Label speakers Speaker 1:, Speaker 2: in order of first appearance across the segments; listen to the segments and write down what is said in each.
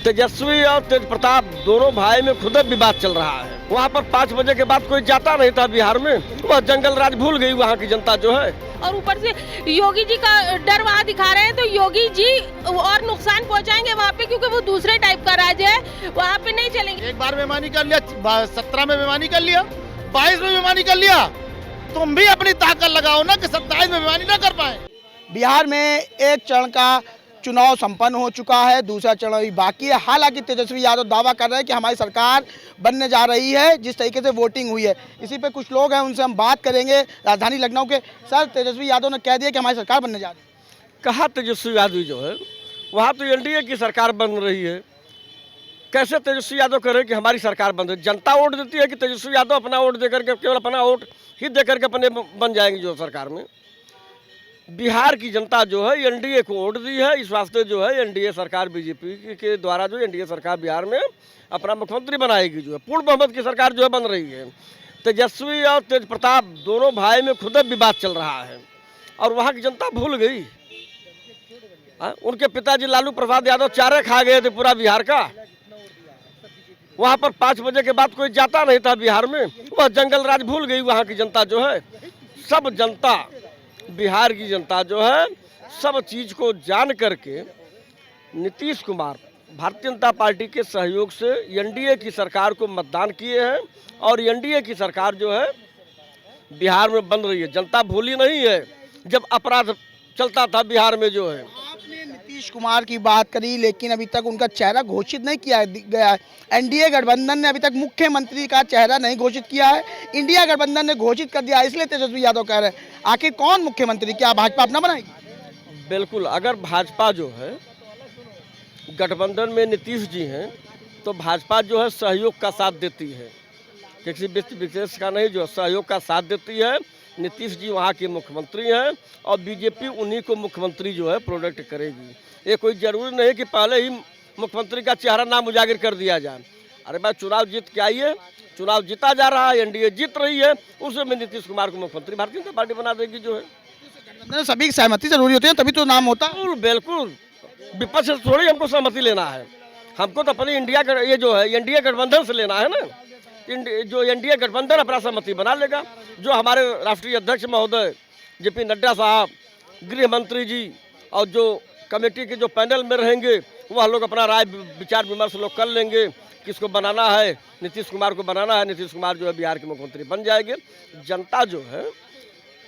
Speaker 1: तेजस्वी और तेज प्रताप दोनों भाई में खुद विवाद चल रहा है। वहाँ पर 5 बजे के बाद कोई जाता नहीं था बिहार में। वह जंगल राज भूल गई वहाँ की जनता जो है।
Speaker 2: और ऊपर से योगी जी का डर वहाँ दिखा रहे हैं, तो योगी जी और नुकसान पहुँचाएंगे वहाँ पे, क्योंकि वो दूसरे टाइप का राज्य है, वहाँ पे नहीं चलेंगे।
Speaker 3: एक बार बेईमानी कर लिया, 17 में बेईमानी कर लिया, 22 में बेईमानी कर लिया, तुम भी अपनी ताकत लगाओ ना कि 27 में बेईमानी ना कर पाए।
Speaker 4: बिहार में एक चरण का चुनाव संपन्न हो चुका है, दूसरा चरण अभी बाकी है। हालांकि तेजस्वी यादव दावा कर रहे हैं कि हमारी सरकार बनने जा रही है जिस तरीके से वोटिंग हुई है। इसी पे कुछ लोग हैं, उनसे हम बात करेंगे। राजधानी लखनऊ के सर, तेजस्वी यादव ने कह दिया कि हमारी सरकार बनने जा रही है।
Speaker 1: कहा तेजस्वी यादव जो है वहाँ तो एनडीए की सरकार बन रही है। कैसे तेजस्वी यादव कह रहे हैं कि हमारी सरकार बन रही है? जनता वोट देती है कि तेजस्वी यादव अपना वोट देकर के, केवल अपना वोट ही देकर के अपने बन जाएंगे जो सरकार में? बिहार की जनता जो है एनडीए को वोट दी है। इस वास्ते जो है एनडीए सरकार बीजेपी के द्वारा जो एनडीए सरकार बिहार में अपना मुख्यमंत्री बनाएगी जो है। पूर्ण बहुमत की सरकार जो है बन रही है। तेजस्वी और तेज प्रताप दोनों भाई में खुद विवाद चल रहा है और वहाँ की जनता भूल गई। उनके पिताजी लालू प्रसाद यादव चारे खा गए थे पूरा बिहार का। वहाँ पर 5 बजे के बाद कोई जाता नहीं था बिहार में। वह जंगल राज भूल गई वहाँ की जनता जो है। सब जनता, बिहार की जनता जो है सब चीज़ को जान करके नीतीश कुमार भारतीय जनता पार्टी के सहयोग से एनडीए की सरकार को मतदान किए हैं और एनडीए की सरकार जो है बिहार में बन रही है। जनता भूली नहीं है जब अपराध चलता था बिहार में जो है।
Speaker 4: आपने नीतीश कुमार की बात करी, लेकिन अभी तक उनका चेहरा घोषित नहीं किया गया है। एनडीए गठबंधन ने अभी तक मुख्यमंत्री का चेहरा नहीं घोषित किया है, इंडिया गठबंधन ने घोषित कर दिया। इसलिए तेजस्वी यादव कह रहे हैं आखिर कौन मुख्यमंत्री, क्या भाजपा अपना बनाएगी?
Speaker 1: बिल्कुल, अगर भाजपा जो है गठबंधन में नीतीश जी हैं तो भाजपा जो है सहयोग का साथ देती है, किसी व्यक्ति विशेष का नहीं, जो सहयोग का साथ देती है। नीतीश जी वहाँ के मुख्यमंत्री हैं और बीजेपी उन्हीं को मुख्यमंत्री जो है प्रोडक्ट करेगी। ये कोई ज़रूरी नहीं कि पहले ही मुख्यमंत्री का चेहरा नाम उजागर कर दिया जाए। अरे भाई, चुनाव जीत के आइए, चुनाव जीता जा रहा है, एनडीए जीत रही है, उसमें नीतीश कुमार को मुख्यमंत्री भारतीय जनता पार्टी बना देगी जो है।
Speaker 4: सभी की सहमति जरूरी होती है तभी तो नाम होता है।
Speaker 1: बिल्कुल, विपक्ष से थोड़ी हमको सहमति लेना है, हमको तो अपनी ये जो है एनडीए गठबंधन से लेना है ना। जो एनडीए गठबंधन अपना सहमति बना लेगा। जो हमारे राष्ट्रीय अध्यक्ष महोदय जेपी नड्डा साहब, गृह मंत्री जी और जो कमेटी के जो पैनल में रहेंगे, वह लोग अपना राय विचार विमर्श लोग कर लेंगे। किसको बनाना है? नीतीश कुमार को बनाना है। नीतीश कुमार जो है बिहार के मुख्यमंत्री बन जाएंगे। जनता जो है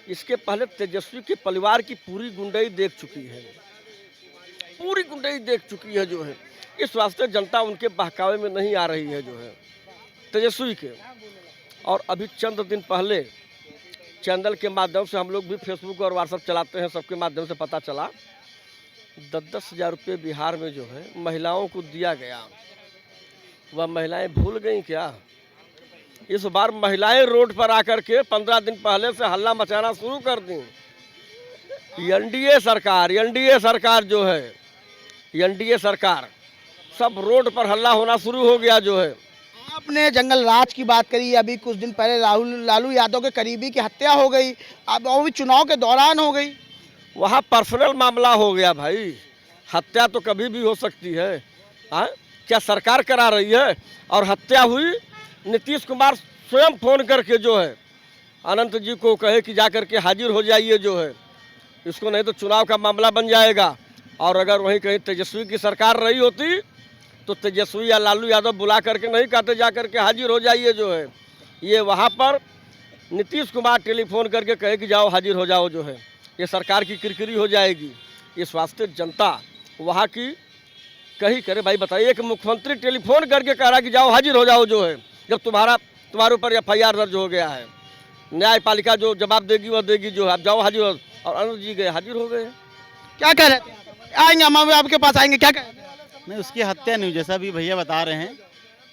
Speaker 1: इसके पहले तेजस्वी के परिवार की पूरी गुंडई देख चुकी है, पूरी गुंडई देख चुकी है जो है। इस वास्ते जनता उनके बहकावे में नहीं आ रही है जो है तेजस्वी के। और अभी चंद दिन पहले चैनल के माध्यम से हम लोग भी फेसबुक और व्हाट्सएप चलाते हैं, सबके माध्यम से पता चला 10-10 हज़ार रुपये बिहार में जो है महिलाओं को दिया गया। वह महिलाएं भूल गई क्या? इस बार महिलाएं रोड पर आकर के 15 दिन पहले से हल्ला मचाना शुरू कर दी। एनडीए सरकार जो है, एनडीए सरकार, सब रोड पर हल्ला होना शुरू हो गया जो है।
Speaker 4: आपने जंगल राज की बात करी, अभी कुछ दिन पहले लालू यादव के करीबी की हत्या हो गई, अब वो भी चुनाव के दौरान हो गई।
Speaker 1: वहाँ पर्सनल मामला हो गया भाई। हत्या तो कभी भी हो सकती है। क्या सरकार करा रही है? और हत्या हुई, नीतीश कुमार स्वयं फोन करके जो है अनंत जी को कहे कि जा कर के हाजिर हो जाइए जो है, इसको नहीं तो चुनाव का मामला बन जाएगा। और अगर वहीं कहीं तेजस्वी की सरकार रही होती तो तेजस्वी या लालू यादव बुला करके नहीं कहते जा करके हाजिर हो जाइए जो है। ये वहाँ पर नीतीश कुमार टेलीफोन करके कहे कि जाओ हाजिर हो जाओ जो है। ये सरकार की किरकिरी हो जाएगी। इस वास्ते जनता वहाँ की कही करे। भाई बताइए, एक मुख्यमंत्री टेलीफोन करके कह रहा कि जाओ हाजिर हो जाओ जो है, जब तुम्हारे ऊपर FIR दर्ज हो गया है। न्यायपालिका जो जवाब देगी वह देगी जो है। आप जाओ हाजिर हो। और अनंत जी गए, हाजिर हो गए।
Speaker 4: क्या कह रहे थे? आएंगे हम आपके पास आएंगे, क्या कह रहे थे?
Speaker 5: नहीं, उसकी हत्या नहीं, जैसा भी भैया बता रहे हैं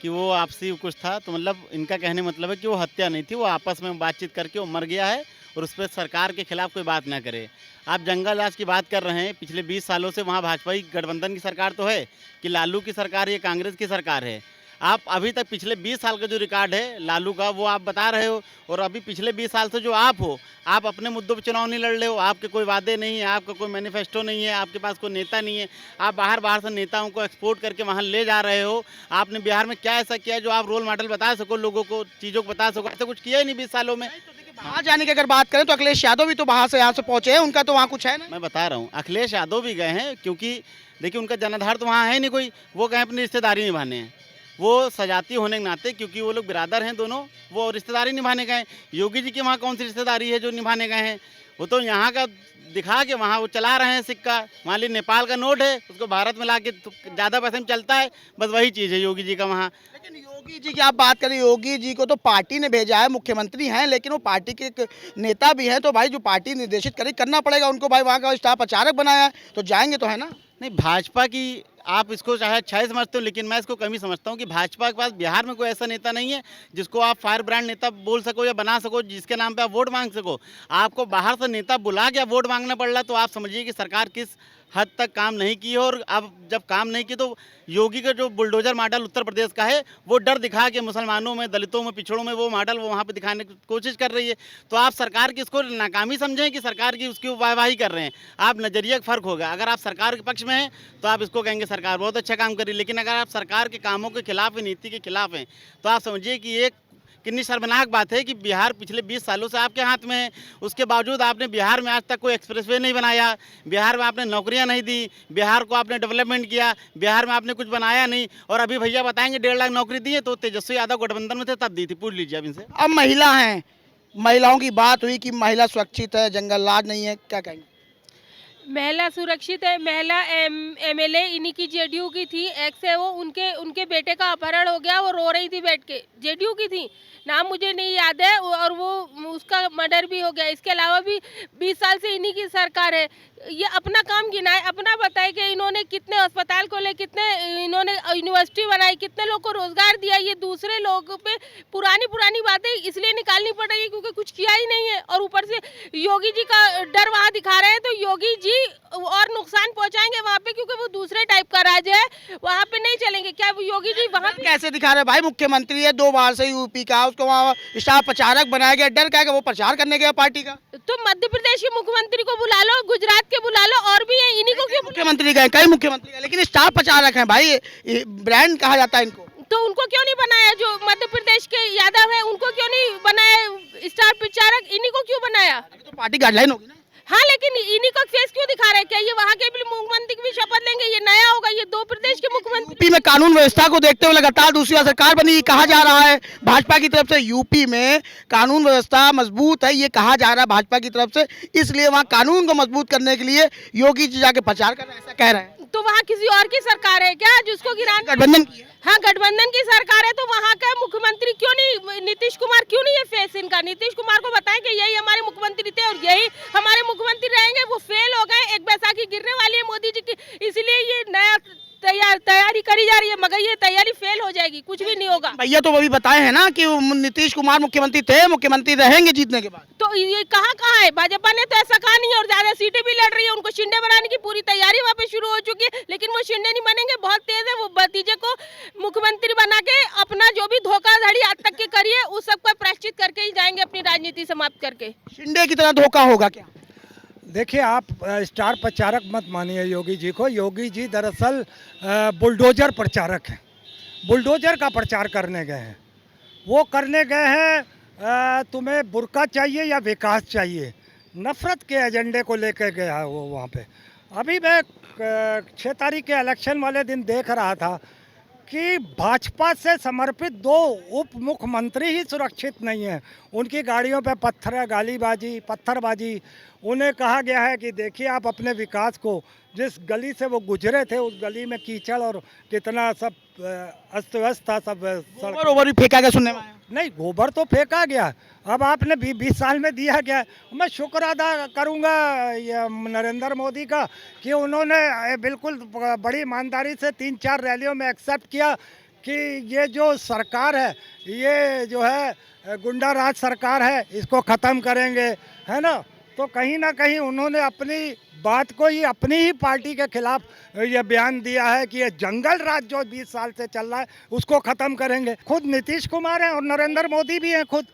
Speaker 5: कि वो आपसी कुछ था, तो मतलब इनका कहने मतलब है कि वो हत्या नहीं थी, वो आपस में बातचीत करके वो मर गया है और उस पर सरकार के खिलाफ कोई बात ना करे। आप जंगल राज की बात कर रहे हैं, पिछले 20 सालों से वहाँ भाजपा गठबंधन की सरकार तो है कि लालू की सरकार है, कांग्रेस की सरकार है। आप अभी तक पिछले 20 साल का जो रिकॉर्ड है लालू का वो आप बता रहे हो, और अभी पिछले 20 साल से जो आप हो, आप अपने मुद्दों पर चुनाव नहीं लड़ रहे हो, आपके कोई वादे नहीं है, आपका कोई मैनिफेस्टो नहीं है, आपके पास कोई नेता नहीं है, आप बाहर से नेताओं को एक्सपोर्ट करके वहाँ ले जा रहे हो। आपने बिहार में क्या ऐसा किया जो आप रोल मॉडल बता सको लोगों को, चीज़ों को बता सको? ऐसा कुछ किया ही नहीं 20 सालों में।
Speaker 4: वहाँ जाने की अगर बात करें तो अखिलेश यादव भी तो बाहर से यहाँ से पहुंचे हैं, उनका तो वहाँ कुछ है ना।
Speaker 5: मैं बता रहा हूँ, अखिलेश यादव भी गए हैं, क्योंकि देखिए उनका जनाधार तो वहाँ है नहीं कोई, वो गए अपनी रिश्तेदारी निभाने हैं। वो सजाती होने के नाते, क्योंकि वो लोग बिरादर हैं दोनों, वो रिश्तेदारी निभाने गए। योगी जी की वहाँ कौन सी रिश्तेदारी है जो निभाने गए हैं? वो तो यहाँ का दिखा के वहाँ वो चला रहे हैं सिक्का। मान लीजिए नेपाल का नोट है, उसको भारत में ला के ज़्यादा पैसे में चलता है, बस वही चीज़ है योगी जी का वहाँ।
Speaker 4: लेकिन योगी जी की आप बात करें, योगी जी को तो पार्टी ने भेजा है, मुख्यमंत्री हैं, लेकिन वो पार्टी के एक नेता भी हैं, तो भाई जो पार्टी निर्देशित करे करना पड़ेगा उनको। भाई वहाँ का स्टार प्रचारक बनाया है तो जाएंगे तो है ना।
Speaker 5: नहीं, भाजपा की आप इसको चाहे अच्छा ही समझते हो, लेकिन मैं इसको कमी समझता हूँ कि भाजपा के पास बिहार में कोई ऐसा नेता नहीं है जिसको आप फायर ब्रांड नेता बोल सको या बना सको, जिसके नाम पे आप वोट मांग सको। आपको बाहर से नेता बुला के वोट मांगना पड़ रहा, तो आप समझिए कि सरकार किस हद तक काम नहीं की। और अब जब काम नहीं की तो योगी का जो बुलडोजर मॉडल उत्तर प्रदेश का है, वो डर दिखा के मुसलमानों में, दलितों में, पिछड़ों में वो मॉडल वो वहाँ पे दिखाने की कोशिश कर रही है। तो आप सरकार की इसको नाकामी समझें कि सरकार की उसकी वाहवाही कर रहे हैं। आप नज़रिया का फ़र्क होगा। अगर आप सरकार के पक्ष में हैं तो आप इसको कहेंगे सरकार बहुत अच्छा काम कर रही है, लेकिन अगर आप सरकार के कामों के खिलाफ है, नीति के खिलाफ हैं, तो आप समझिए कि एक कितनी शर्मनाक बात है कि बिहार पिछले 20 सालों से आपके हाथ में है। उसके बावजूद आपने बिहार में आज तक कोई एक्सप्रेसवे नहीं बनाया, बिहार में आपने नौकरियां नहीं दी, बिहार को आपने डेवलपमेंट किया, बिहार में आपने कुछ बनाया नहीं। और अभी भैया बताएंगे 1.5 लाख नौकरी दी है, तो तेजस्वी यादव गठबंधन में थे तब दी थी, पूछ लीजिए अब इनसे।
Speaker 4: अब महिला हैं, महिलाओं की बात हुई कि महिला सुरक्षित है, जंगल राज नहीं है, क्या कहेंगे?
Speaker 2: महिला सुरक्षित है। महिला एमएलए इन्हीं की जेडीयू की थी, एक्स है वो, उनके बेटे का अपहरण हो गया, वो रो रही थी बैठ के, जेडीयू की थी, नाम मुझे नहीं याद है, और वो उसका मर्डर भी हो गया। इसके अलावा भी 20 साल से इन्हीं की सरकार है। ये अपना काम गिनाए, अपना बताए कि इन्होंने कितने अस्पताल खोले, कितने इन्होंने यूनिवर्सिटी बनाई, कितने लोग को रोजगार दिया। ये दूसरे लोगों पे पुरानी बातें इसलिए निकालनी पड़ रही है क्योंकि कुछ किया ही नहीं है, और ऊपर से योगी जी का डर वहाँ दिखा रहे हैं, तो योगी जी और नुकसान पहुंचाएंगे वहाँ पे, क्योंकि वो दूसरे टाइप का राज्य है, वहाँ पे नहीं चलेंगे। क्या योगी जी वहाँ
Speaker 4: कैसे दिखा रहे भाई? मुख्यमंत्री है 2 बार से यूपी का, उसको वहाँ स्टार प्रचारक बनाया गया, डर क्या है कि वो प्रचार करने गया पार्टी का?
Speaker 2: तो मध्य प्रदेश के मुख्यमंत्री को बुला लो, गुजरात के बुला लो, और भी है, इन्हीं को क्यों?
Speaker 4: मुख्यमंत्री गए, कई मुख्यमंत्री गए, लेकिन स्टार प्रचारक हैं भाई, ब्रांड कहा जाता है इनको।
Speaker 2: तो उनको क्यों नहीं बनाया? जो मध्य प्रदेश के यादव है उनको क्यों नहीं बनाया स्टार प्रचारक? इन्हीं को क्यों बनाया?
Speaker 4: तो पार्टी गाइडलाइन होगी ना।
Speaker 2: हाँ, लेकिन इन्हीं का फेस क्यों दिखा रहे हैं? क्या ये वहाँ के भी मुख्यमंत्री की भी शपथ लेंगे? ये नया होगा, ये 2 प्रदेश के मुख्यमंत्री।
Speaker 4: यूपी में कानून व्यवस्था को देखते हुए लगातार दूसरी बार सरकार बनी, कहा जा रहा है भाजपा की तरफ से यूपी में कानून व्यवस्था मजबूत है, ये कहा जा रहा है भाजपा की तरफ से, इसलिए वहाँ कानून को मजबूत करने के लिए योगी जी जाके प्रचार कर रहे हैं, ऐसा कह रहे हैं।
Speaker 2: तो वहाँ किसी और की सरकार है क्या जिसको गिरान?
Speaker 4: गठबंधन की है।
Speaker 2: हाँ, गठबंधन की सरकार है, तो वहाँ का मुख्यमंत्री क्यों नहीं, नीतीश कुमार क्यों नहीं है फेस इनका? नीतीश कुमार को बताएं कि यही हमारे मुख्यमंत्री थे और यही हमारे मुख्यमंत्री रहेंगे। वो फेल हो गए, एक बैसाखी गिरने वाली है मोदी जी की, इसलिए ये नया तैयारी करी जा रही है, मगर ये तैयारी फेल हो जाएगी, कुछ भी नहीं होगा।
Speaker 4: भैया तो अभी बताए हैं ना कि नीतीश कुमार मुख्यमंत्री थे, मुख्यमंत्री रहेंगे जीतने के बाद।
Speaker 2: तो ये कहाँ है? भाजपा ने तो ऐसा कहा नहीं है, और ज्यादा सीटें भी लड़ रही है, उनको शिंदे बनाने की पूरी तैयारी वहाँ पे शुरू हो चुकी है, लेकिन वो शिंदे नहीं बनेंगे, बहुत तेज है। वो भतीजे को मुख्यमंत्री बना के अपना जो भी धोखाधड़ी आज तक की करी है उस सबका प्रायश्चित करके ही जाएंगे, अपनी राजनीति समाप्त करके।
Speaker 4: शिंदे की तरह धोखा होगा क्या?
Speaker 6: देखिए, आप स्टार प्रचारक मत मानिए योगी जी को। योगी जी दरअसल बुलडोजर प्रचारक हैं, बुलडोजर का प्रचार करने गए हैं। वो करने गए हैं तुम्हें बुर्का चाहिए या विकास चाहिए, नफरत के एजेंडे को लेकर गया है वो वहाँ पे। अभी मैं 6 तारीख के इलेक्शन वाले दिन देख रहा था कि भाजपा से समर्पित 2 उप मुख्यमंत्री ही सुरक्षित नहीं हैं। उनकी गाड़ियों पे पत्थरबाजी। उन्हें कहा गया है कि देखिए, आप अपने विकास को, जिस गली से वो गुजरे थे उस गली में कीचड़ और कितना सब अस्त व्यस्त था, सब
Speaker 4: ओवर भी फेंका गया सुनने में।
Speaker 6: नहीं, गोबर तो फेंका गया, अब आपने 20 साल में दिया गया। मैं शुक्र अदा करूंगा नरेंद्र मोदी का कि उन्होंने बिल्कुल बड़ी ईमानदारी से 3-4 रैलियों में एक्सेप्ट किया कि ये जो सरकार है, ये जो है गुंडा राज सरकार है, इसको ख़त्म करेंगे, है ना। तो कहीं ना कहीं उन्होंने अपनी बात को ही अपनी ही पार्टी के खिलाफ ये बयान दिया है कि ये जंगल राज जो 20 साल से चल रहा है उसको ख़त्म करेंगे। खुद नीतीश कुमार हैं और नरेंद्र मोदी भी हैं खुद,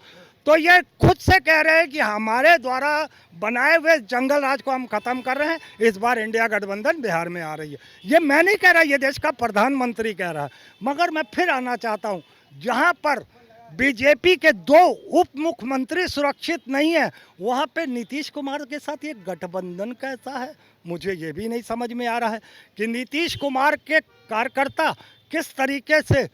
Speaker 6: तो ये खुद से कह रहे हैं कि हमारे द्वारा बनाए हुए जंगल राज को हम ख़त्म कर रहे हैं। इस बार इंडिया गठबंधन बिहार में आ रही है। ये मैं नहीं कह रहा, ये देश का प्रधानमंत्री कह रहा है। मगर मैं फिर आना चाहता हूँ, जहाँ पर बीजेपी के 2 उप मुख्यमंत्री सुरक्षित नहीं है, वहाँ पे नीतीश कुमार के साथ ये गठबंधन कैसा है, मुझे ये भी नहीं समझ में आ रहा है कि नीतीश कुमार के कार्यकर्ता किस तरीके से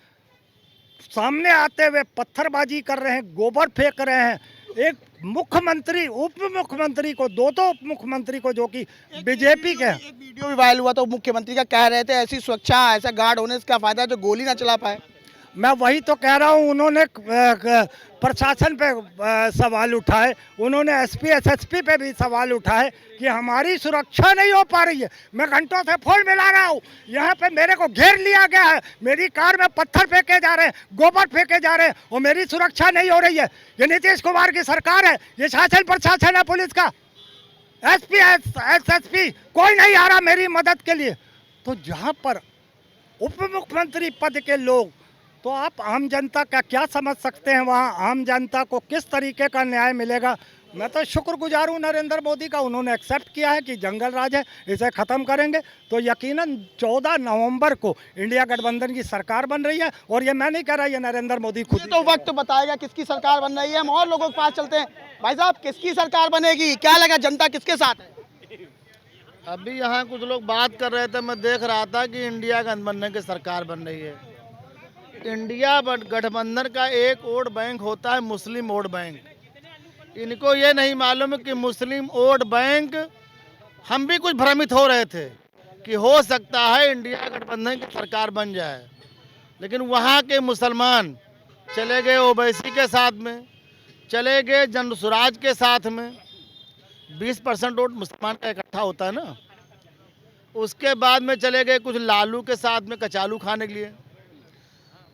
Speaker 6: सामने आते हुए पत्थरबाजी कर रहे हैं, गोबर फेंक रहे हैं। एक मुख्यमंत्री उप मुख्यमंत्री को, 2 उप मुख्यमंत्री को जो कि बीजेपी के हैं।
Speaker 4: एक वीडियो भी वायरल हुआ तो मुख्यमंत्री का कह रहे थे ऐसी सुरक्षा, ऐसा गार्ड होने से क्या फायदा जो गोली ना चला पाए।
Speaker 6: मैं वही तो कह रहा हूँ, उन्होंने प्रशासन पे सवाल उठाए, उन्होंने एसपी एसएसपी पे भी सवाल उठाए कि हमारी सुरक्षा नहीं हो पा रही है। मैं घंटों से फोन मिला रहा हूँ, यहाँ पे मेरे को घेर लिया गया है, मेरी कार में पत्थर फेंके जा रहे हैं, गोबर फेंके जा रहे हैं और मेरी सुरक्षा नहीं हो रही है। ये नीतीश कुमार की सरकार है, ये शासन प्रशासन है पुलिस का, एसपी एसएसपी कोई नहीं आ रहा मेरी मदद के लिए। तो जहाँ पर उप मुख्यमंत्री पद के लोग, तो आप आम जनता का क्या समझ सकते हैं, वहाँ आम जनता को किस तरीके का न्याय मिलेगा। मैं तो शुक्रगुजार हूँ नरेंद्र मोदी का, उन्होंने एक्सेप्ट किया है कि जंगल राज है, इसे ख़त्म करेंगे। तो यकीनन 14 नवंबर को इंडिया गठबंधन की सरकार बन रही है। और ये मैं नहीं कह रहा, ये नरेंद्र मोदी खुद
Speaker 4: तो वक्त बताएगा किसकी सरकार बन रही है। हम और लोगों के पास चलते हैं। भाई साहब, किसकी सरकार बनेगी, क्या लगा, जनता किसके साथ है?
Speaker 3: अभी यहाँ कुछ लोग बात कर रहे थे, मैं देख रहा था कि इंडिया गठबंधन की सरकार बन रही है। इंडिया गठबंधन का एक वोट बैंक होता है मुस्लिम वोट बैंक। इनको ये नहीं मालूम कि मुस्लिम वोट बैंक, हम भी कुछ भ्रमित हो रहे थे कि हो सकता है इंडिया गठबंधन की सरकार बन जाए, लेकिन वहाँ के मुसलमान चले गए ओवैसी के साथ में, चले गए जन स्वराज के साथ में। 20% वोट मुसलमान का इकट्ठा होता है ना। उसके बाद में चले गए कुछ लालू के साथ में कचालू खाने के लिए।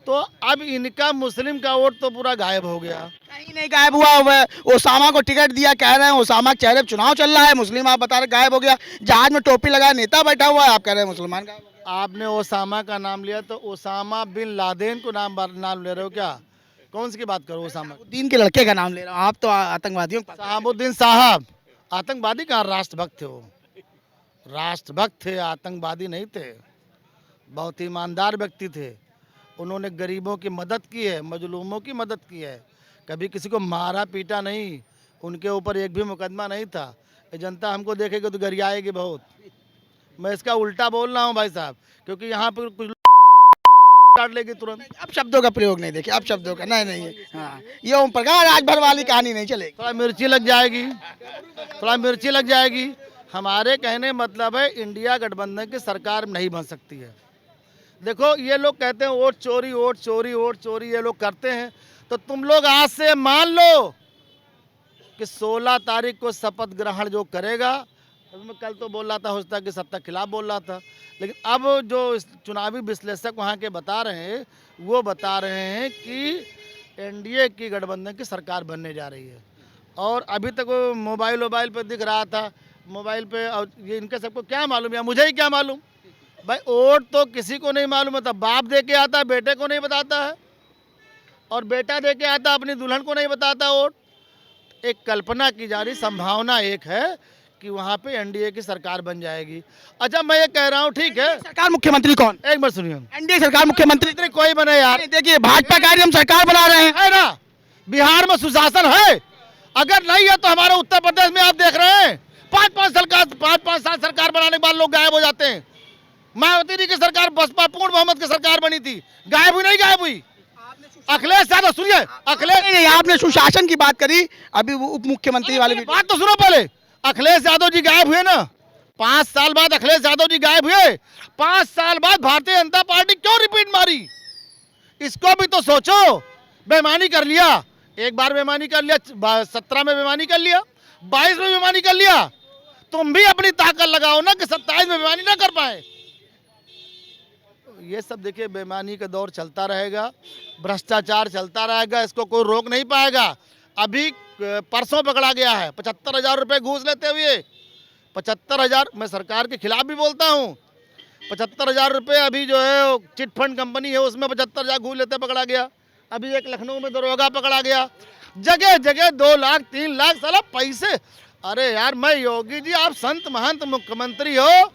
Speaker 3: तो अब इनका मुस्लिम का वोट तो पूरा गायब हो गया।
Speaker 4: कहीं नहीं गायब हुआ। ओसामा को टिकट दिया, कह रहे हैं ओसामा के चेहरे पे चुनाव चल रहा है। मुस्लिम आप बता रहे गायब हो गया। जहाज में टोपी लगाया नेता बैठा हुआ है, आप कह रहे हैं मुसलमान गायब हो गया।
Speaker 3: आपने ओसामा का नाम लिया तो ओसामा बिन लादेन को नाम ले रहे हो क्या? कौन सी की बात करो? ओसामा
Speaker 4: दीन के लड़के का नाम ले रहा हूँ, आप तो आतंकवादियों का।
Speaker 3: शहाबुद्दीन साहब आतंकवादी कहाँ, राष्ट्रभक्त थे वो, राष्ट्रभक्त थे, आतंकवादी नहीं थे। बहुत ईमानदार व्यक्ति थे। उन्होंने गरीबों की मदद की है, मजलूमों की मदद की है, कभी किसी को मारा पीटा नहीं, उनके ऊपर एक भी मुकदमा नहीं था। ये जनता हमको देखेगी तो गरियाएगी बहुत। मैं इसका उल्टा बोल रहा हूँ भाई साहब, क्योंकि यहाँ पर कुछ काट लेगी तुरंत।
Speaker 4: अब शब्दों का प्रयोग नहीं, देखिए अब शब्दों का नहीं। हाँ, ये ओम प्रकाश राजभर वाली कहानी नहीं चलेगी।
Speaker 3: थोड़ा मिर्ची लग जाएगी, थोड़ा मिर्ची लग जाएगी। हमारे कहने मतलब है इंडिया गठबंधन की सरकार नहीं बन सकती है। देखो ये लोग कहते हैं वोट चोरी, वोट चोरी, वोट चोरी ये लोग करते हैं, तो तुम लोग आज से मान लो कि 16 तारीख को शपथ ग्रहण जो करेगा, मैं कल तो बोल रहा था हो सकता है कि सत्ता खिलाफ बोल रहा था, लेकिन अब जो चुनावी विश्लेषक वहाँ के बता रहे हैं, वो बता रहे हैं कि एनडीए की गठबंधन की सरकार बनने जा रही है। और अभी तक वो मोबाइल पे दिख रहा था, मोबाइल पे, और ये इनके सबको क्या मालूम या मुझे ही क्या मालूम भाई। वोट तो किसी को नहीं मालूम होता। बाप दे के आता है, बेटे को नहीं बताता है, और बेटा दे के आता है, अपनी दुल्हन को नहीं बताता वोट। एक कल्पना की जा रही, संभावना एक है कि वहाँ पे एनडीए की सरकार बन जाएगी। अच्छा मैं ये कह रहा हूँ, ठीक है,
Speaker 4: सरकार मुख्यमंत्री कौन?
Speaker 3: एक बार सुनिए,
Speaker 4: एनडीए सरकार मुख्यमंत्री
Speaker 3: कोई बने यार।
Speaker 4: देखिए भाजपा कह रही हम सरकार बना रहे हैं,
Speaker 3: है ना, बिहार में सुशासन है। अगर नहीं है तो हमारे उत्तर प्रदेश में आप देख रहे हैं 5-5 साल सरकार बनाने के बाद लोग गायब हो जाते हैं। मायावती जी की सरकार बसपा पूर्ण बहुमत की सरकार बनी थी, गायब हुई नहीं गायब हुई। अखिलेश यादव, सुनिए, अखिलेश
Speaker 4: नहीं, आपने सुशासन की बात करी, अभी वो उप मुख्यमंत्री वाली
Speaker 3: बात तो सुनो पहले। अखिलेश यादव जी गायब हुए ना, 5 साल बाद अखिलेश यादव जी गायब हुए। 5 साल बाद भारतीय जनता पार्टी क्यों रिपीट मारी? इसको भी तो सोचो। बेईमानी कर लिया, एक बार बेईमानी कर लिया, 17 में बेईमानी कर लिया, 22 में बेईमानी कर लिया। तुम भी अपनी ताकत लगाओ ना कि 27 में बेईमानी ना कर पाए। ये सब देखिए, बेईमानी का दौर चलता रहेगा, भ्रष्टाचार चलता रहेगा, इसको कोई रोक नहीं पाएगा। अभी परसों पकड़ा गया है 75,000 रुपये घूस लेते हुए, 75,000, मैं सरकार के खिलाफ भी बोलता हूँ। 75,000 रुपये अभी जो है चिट फंड कंपनी है उसमें 75,000 घूस लेते पकड़ा गया। अभी एक लखनऊ में दरोगा पकड़ा गया। जगह जगह 2 लाख 3 लाख साला पैसे। अरे यार, मैं योगी जी, आप संत महंत मुख्यमंत्री हो,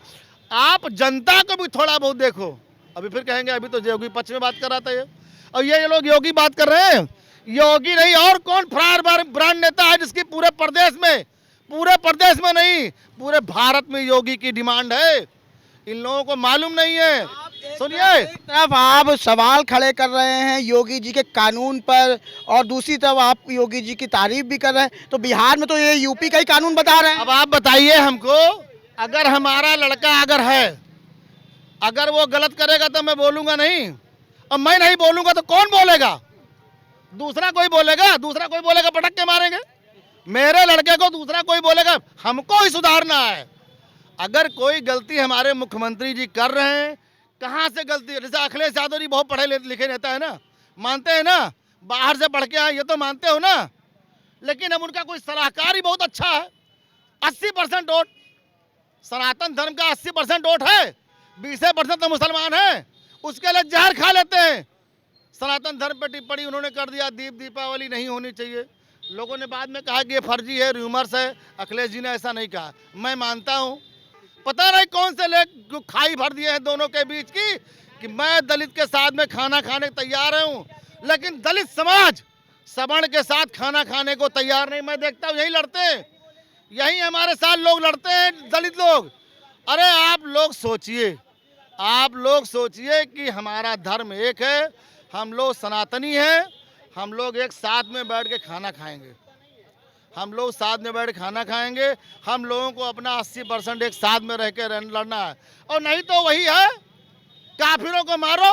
Speaker 3: आप जनता को भी थोड़ा बहुत देखो। अभी फिर कहेंगे अभी तो योगी पक्ष में बात कर रहा था ये, और ये लोग योगी बात कर रहे हैं। योगी नहीं और कौन फरार ब्रांड नेता है जिसकी पूरे प्रदेश में नहीं, पूरे भारत में योगी की डिमांड है? इन लोगों को मालूम नहीं है। सुनिए,
Speaker 4: एक तरफ आप सवाल खड़े कर रहे हैं योगी जी के कानून पर, और दूसरी तरफ आप योगी जी की तारीफ भी कर रहे हैं, तो बिहार में तो ये यूपी का ही कानून बता रहे हैं।
Speaker 3: अब आप बताइए हमको, अगर हमारा लड़का अगर वो गलत करेगा तो मैं बोलूंगा नहीं, और मैं नहीं बोलूंगा तो कौन बोलेगा? दूसरा कोई बोलेगा पटक के मारेंगे। मेरे लड़के को दूसरा कोई बोलेगा, हमको ही सुधारना है। अगर कोई गलती हमारे मुख्यमंत्री जी कर रहे हैं, कहाँ से गलती? जैसे अखिलेश यादव जी बहुत पढ़े लिखे नेता है ना, मानते हैं ना, बाहर से पढ़ के आए, ये तो मानते हो ना। लेकिन अब उनका कोई सलाहकार ही बहुत अच्छा है। 80% वोट सनातन धर्म का 80% वोट है, 20% तो मुसलमान है, उसके लिए जहर खा लेते हैं। सनातन धर्म पर टिप्पणी उन्होंने कर दिया, दीपावली नहीं होनी चाहिए। लोगों ने बाद में कहा कि ये फर्जी है, र्यूमर्स है। अखिलेश जी ने ऐसा नहीं कहा, मैं मानता हूँ। पता नहीं कौन से लोग खाई भर दिए हैं दोनों के बीच की, कि मैं दलित के साथ में खाना खाने को तैयार हूँ, लेकिन दलित समाज सवर्ण के साथ खाना खाने को तैयार नहीं। मैं देखता हूँ यही लड़ते हैं, यही हमारे साथ लोग लड़ते हैं, दलित लोग। अरे आप लोग सोचिए कि हमारा धर्म एक है, हम लोग सनातनी हैं, हम लोग एक साथ में बैठ के खाना खाएंगे, हम लोगों को अपना 80% एक साथ में रह के लड़ना है। और नहीं तो वही है, काफिरों को मारो।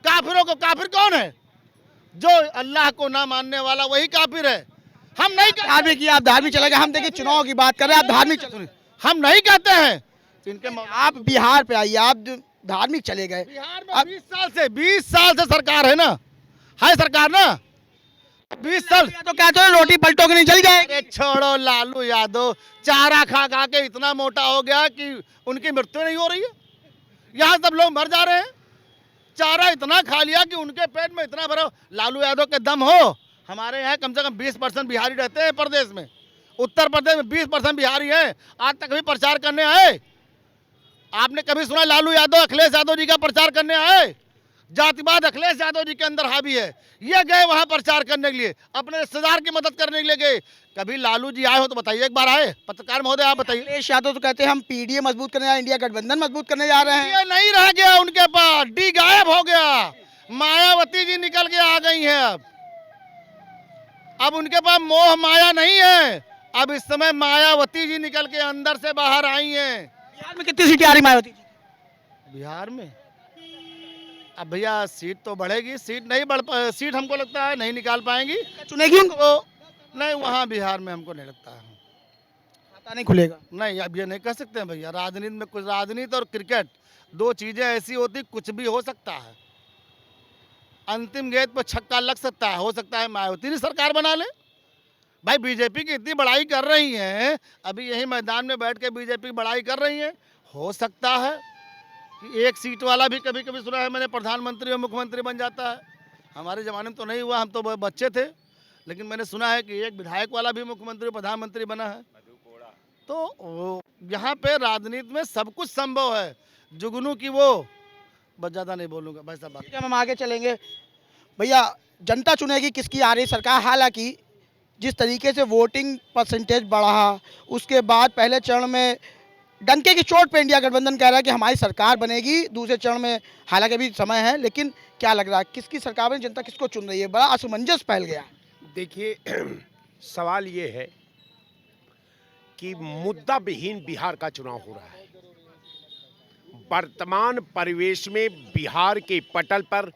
Speaker 3: काफिर कौन है? जो अल्लाह को ना मानने वाला वही काफिर है। हम नहीं
Speaker 4: धार्मिक की आप धार्मिक चले गए, हम देखिए चुनाव की बात कर रहे हैं, आप धार्मिक
Speaker 3: हम नहीं कहते हैं इनके।
Speaker 4: आप बिहार पे आइए, आप धार्मिक चले गए।
Speaker 3: बिहार में 20 साल से सरकार है ना, है सरकार ना, 20 साल
Speaker 4: तो कहते हो रोटी पलटों के नहीं चल जाएगी।
Speaker 3: छोड़ो, लालू यादव चारा खा खा के इतना मोटा हो गया कि उनकी मृत्यु नहीं हो रही है। यहाँ सब लोग मर जा रहे हैं, चारा इतना खा लिया कि उनके पेट में इतना भरा। लालू यादव के दम हो, हमारे यहाँ कम से कम 20% बिहारी रहते हैं प्रदेश में। उत्तर प्रदेश में 20% बिहारी हैं। आज तक भी प्रचार करने आए? आपने कभी सुना लालू यादव अखिलेश यादव जी का प्रचार करने आए? जातिवाद अखिलेश यादव जी के अंदर हावी है। ये गए वहां प्रचार करने के लिए, अपने रिश्तेदार की मदद करने के लिए गए। कभी लालू जी आए हो तो बताइए, एक बार आए? पत्रकार महोदय आप बताइए।
Speaker 4: अखिलेश यादव तो कहते हैं हम पीडीए मजबूत करने जा रहे हैं, इंडिया गठबंधन मजबूत करने जा रहे हैं।
Speaker 3: ये नहीं रह गया उनके पास, डी गायब हो गया। मायावती जी निकल के आ गई हैं। अब उनके पास मोह माया नहीं है, अब इस समय मायावती जी निकल के अंदर से बाहर आई हैं।
Speaker 4: बिहार में कितनी सीटें आ रही मायावती जी?
Speaker 3: बिहार में अब भैया सीट तो बढ़ेगी, सीट हमको लगता है नहीं निकाल पाएंगी।
Speaker 4: चुनेगी उनको?
Speaker 3: नहीं, वहाँ बिहार में हमको नहीं लगता है,
Speaker 4: खाता नहीं खुलेगा।
Speaker 3: नहीं, अब ये नहीं कह सकते हैं भैया। राजनीति में कुछ, राजनीति और क्रिकेट 2 चीजें ऐसी होती, कुछ भी हो सकता है। अंतिम गेंद पर छक्का लग सकता है, हो सकता है मायावती ने सरकार बना ले। भाई बीजेपी की इतनी बड़ाई कर रही हैं, अभी यही मैदान में बैठ के बीजेपी की बड़ाई कर रही हैं। हो सकता है कि एक सीट वाला भी, कभी कभी सुना है मैंने, प्रधानमंत्री और मुख्यमंत्री बन जाता है। हमारे ज़माने में तो नहीं हुआ, हम तो बच्चे थे, लेकिन मैंने सुना है कि एक विधायक वाला भी मुख्यमंत्री प्रधानमंत्री बना है। तो यहाँ पे राजनीति में सब कुछ संभव है। जुगनू की वो, बस ज़्यादा नहीं बोलूँगा भाई साहब।
Speaker 4: ठीक है, हम आगे चलेंगे। भैया जनता चुनेगी किसकी आ रही सरकार? हालांकि जिस तरीके से वोटिंग परसेंटेज बढ़ा, उसके बाद पहले चरण में डंके की चोट पे इंडिया गठबंधन कह रहा है कि हमारी सरकार बनेगी। दूसरे चरण में हालांकि अभी समय है, लेकिन क्या लग रहा है किसकी सरकार में, जनता किसको चुन रही है? बड़ा असमंजस फैल गया।
Speaker 7: देखिए सवाल ये है कि मुद्दा विहीन बिहार का चुनाव हो रहा है। वर्तमान परिवेश में बिहार के पटल पर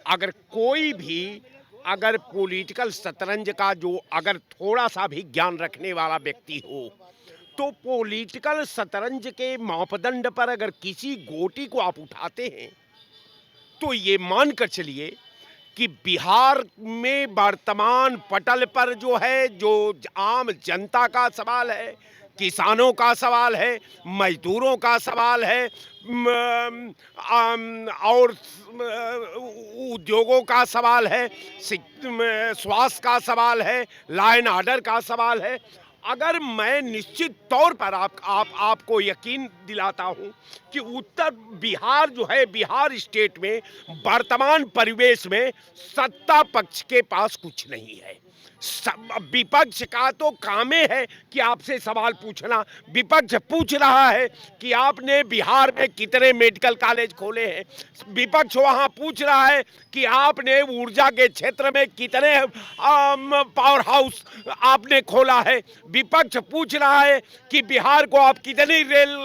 Speaker 7: अगर कोई भी अगर पॉलिटिकल शतरंज का जो अगर थोड़ा सा भी ज्ञान रखने वाला व्यक्ति हो, तो पॉलिटिकल शतरंज के मापदंड पर अगर किसी गोटी को आप उठाते हैं तो ये मानकर चलिए कि बिहार में वर्तमान पटल पर जो है, जो आम जनता का सवाल है, किसानों का सवाल है, मजदूरों का सवाल है, और उद्योगों का सवाल है, स्वास्थ्य का सवाल है, लॉ एंड ऑर्डर का सवाल है। अगर मैं निश्चित तौर पर आपको यकीन दिलाता हूं कि उत्तर बिहार जो है, बिहार स्टेट में वर्तमान परिवेश में सत्ता पक्ष के पास कुछ नहीं है। विपक्ष का तो काम है कि आपसे सवाल पूछना। विपक्ष पूछ रहा है कि आपने बिहार में कितने मेडिकल कॉलेज खोले हैं। विपक्ष वहां पूछ रहा है कि आपने ऊर्जा के क्षेत्र में कितने पावर हाउस आपने खोला है। विपक्ष पूछ रहा है कि बिहार को आप कितनी रेल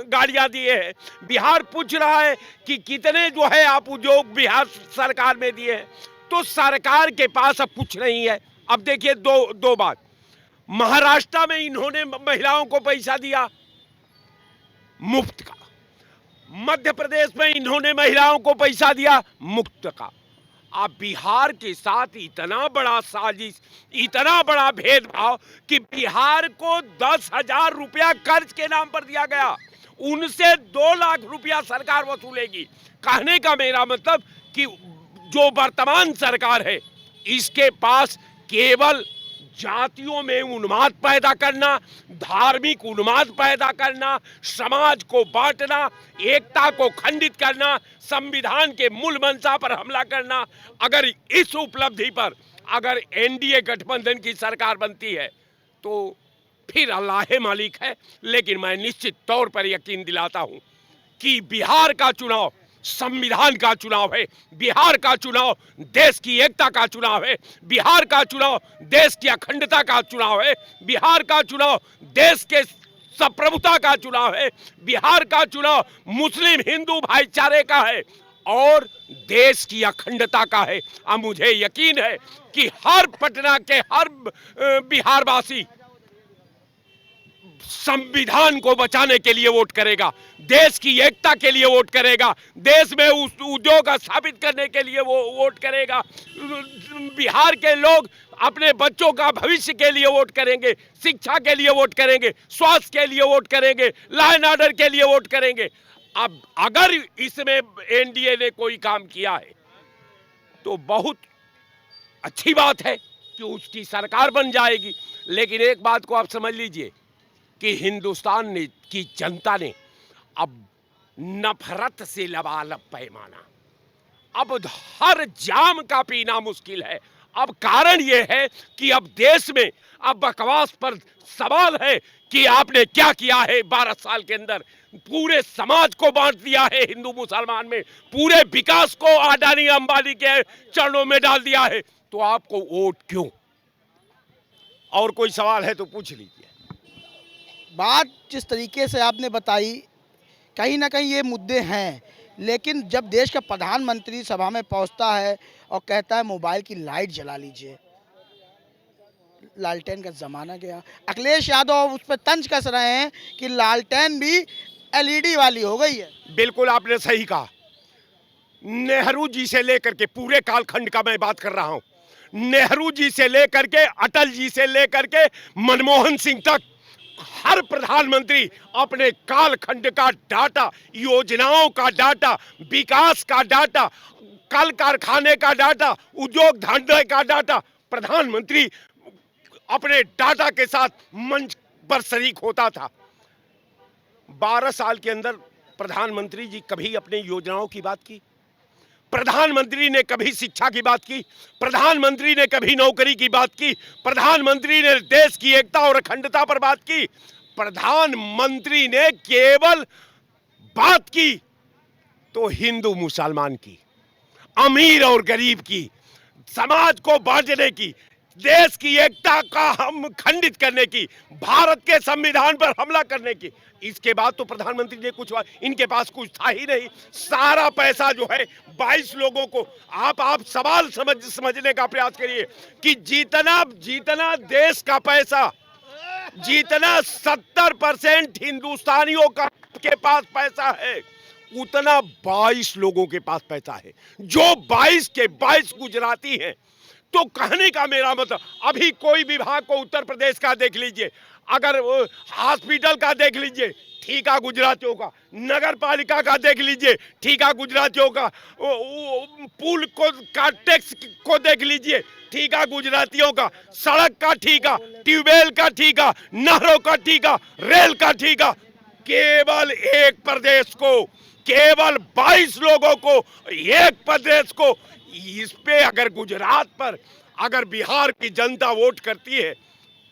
Speaker 7: गाड़ियां दिए हैं। बिहार पूछ रहा है कि कितने जो है आप उद्योग बिहार सरकार में दिए हैं। तो सरकार के पास अब कुछ नहीं है। अब देखिए दो बात, महाराष्ट्र में इन्होंने महिलाओं को पैसा दिया मुफ्त का, मध्य प्रदेश में इन्होंने महिलाओं को पैसा दिया मुफ्त का। अब बिहार के साथ इतना बड़ा साजिश, इतना बड़ा भेदभाव कि बिहार को 10,000 रुपया कर्ज के नाम पर दिया गया, उनसे 2 लाख रुपया सरकार वसूलेगी। कहने का मेरा मतलब कि जो वर्तमान सरकार है, इसके पास केवल जातियों में उन्माद पैदा करना, धार्मिक उन्माद पैदा करना, समाज को बांटना, एकता को खंडित करना, संविधान के मूल मंशा पर हमला करना। अगर इस उपलब्धि पर अगर एनडीए गठबंधन की सरकार बनती है तो फिर अल्लाह मालिक है। लेकिन मैं निश्चित तौर पर यकीन दिलाता हूं कि बिहार का चुनाव संविधान का चुनाव है, बिहार का चुनाव देश की एकता का चुनाव है, बिहार का चुनाव देश की अखंडता का चुनाव है, बिहार का चुनाव देश के संप्रभुता का चुनाव है, बिहार का चुनाव मुस्लिम हिंदू भाईचारे का है और देश की अखंडता का है। अब मुझे यकीन है कि हर पटना के हर बिहारवासी संविधान को बचाने के लिए वोट करेगा, देश की एकता के लिए वोट करेगा, देश में उस उद्योग स्थापित करने के लिए वो वोट करेगा। बिहार के लोग अपने बच्चों का भविष्य के लिए वोट करेंगे, शिक्षा के लिए वोट करेंगे, स्वास्थ्य के लिए वोट करेंगे, लॉ एंड ऑर्डर के लिए वोट करेंगे। अब अगर इसमें एनडीए ने कोई काम किया है तो बहुत अच्छी बात है कि उसकी सरकार बन जाएगी। लेकिन एक बात को आप समझ लीजिए कि हिंदुस्तान की जनता ने अब नफरत से लबालब पैमाना, अब हर जाम का पीना मुश्किल है। अब कारण यह है कि अब देश में अब बकवास पर सवाल है कि आपने क्या किया है 12 साल के अंदर। पूरे समाज को बांट दिया है हिंदू मुसलमान में, पूरे विकास को अडानी अंबानी के चरणों में डाल दिया है, तो आपको वोट क्यों? और कोई सवाल है तो पूछ लीजिए।
Speaker 4: बात जिस तरीके से आपने बताई, कहीं ना कहीं ये मुद्दे हैं, लेकिन जब देश का प्रधानमंत्री सभा में पहुंचता है और कहता है मोबाइल की लाइट जला लीजिए, लालटेन का ज़माना गया। अखिलेश यादव उस पर तंज कस रहे हैं कि लालटेन भी एलईडी वाली हो गई है।
Speaker 7: बिल्कुल आपने सही कहा। नेहरू जी से लेकर के पूरे कालखंड का मैं बात कर रहा हूं, नेहरू जी से लेकर के अटल जी से लेकर के मनमोहन सिंह तक हर प्रधानमंत्री अपने कालखंड का डाटा, योजनाओं का डाटा, विकास का डाटा, कल कारखाने का डाटा, उद्योग धंधे का डाटा, प्रधानमंत्री अपने डाटा के साथ मंच पर शरीक होता था। 12 साल के अंदर प्रधानमंत्री जी कभी अपनी योजनाओं की बात की? प्रधानमंत्री ने कभी शिक्षा की बात की? प्रधानमंत्री ने कभी नौकरी की बात की? प्रधानमंत्री ने देश की एकता और अखंडता पर बात की? प्रधानमंत्री ने केवल बात की तो हिंदू मुसलमान की, अमीर और गरीब की, समाज को बांटने की, देश की एकता का हम खंडित करने की, भारत के संविधान पर हमला करने की। इसके बाद तो प्रधानमंत्री ने कुछ, इनके पास कुछ था ही नहीं। सारा पैसा जो है 22 लोगों को, आप सवाल समझने का प्रयास करिए कि जितना देश का पैसा, जितना 70% हिंदुस्तानियों का के पास पैसा है, उतना 22 लोगों के पास पैसा है, जो 22 के 22 गुजराती हैं। तो कहने का मेरा मतलब, अभी कोई विभाग को उत्तर प्रदेश का देख लीजिए, अगर हॉस्पिटल का देख लीजिए, ठीका गुजरातियों का, नगर पालिका का देख लीजिए, ठीका गुजरातियों का, पुल को का टैक्स को देख लीजिए, ठीका गुजरातियों का, सड़क का ठीका, ट्यूबवेल का ठीका, नहरों का ठीका, रेल का ठीका, केवल एक प्रदेश को, केवल 22 लोगों को, एक प्रदेश को। इस पे अगर गुजरात पर अगर बिहार की जनता वोट करती है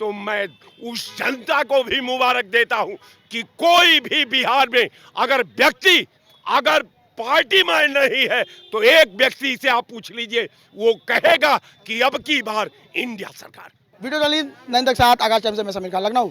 Speaker 7: तो मैं उस जनता को भी मुबारक देता हूं कि कोई भी बिहार में अगर व्यक्ति अगर पार्टी में नहीं है तो एक व्यक्ति से आप पूछ लीजिए, वो कहेगा कि अब की बार इंडिया सरकार।
Speaker 4: वीडियो जर्नलिस्ट नरेंद्र के साथ आकाश टाइम्स से मैं समीर खान, लखनऊ।